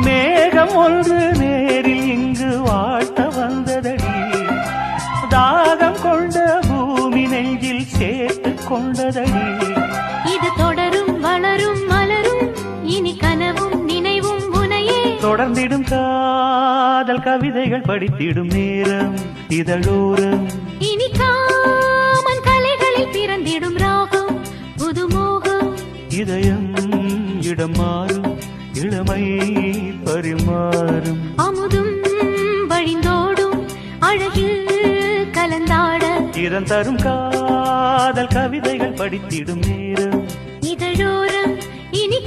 மேகம் ஒன்று நேரில் இங்கு வாழ்த்த வந்ததடி, தாகம் கொண்ட பூமி நெஞ்சில் சேர்த்து கொண்டதடி. இது தொடரும் வளரும் மலரும் இனி கனவும் நினைவும் உனையே. தொடர்ந்திடும் காதல் கவிதைகள் படித்திடும் நேரம் இதழோரம். இனி காமன் கலைகளில் பிறந்திடும் ராகம் புதுமோகம். இதயம் இடம் மாறும் இளமை பரிமாறும். அமுதும் வழிந்தோடும் அழகில் கலந்தாட. இதன் தரும் காதல் கவிதைகள் படித்திடும் நேரம் இதழோரம் இனி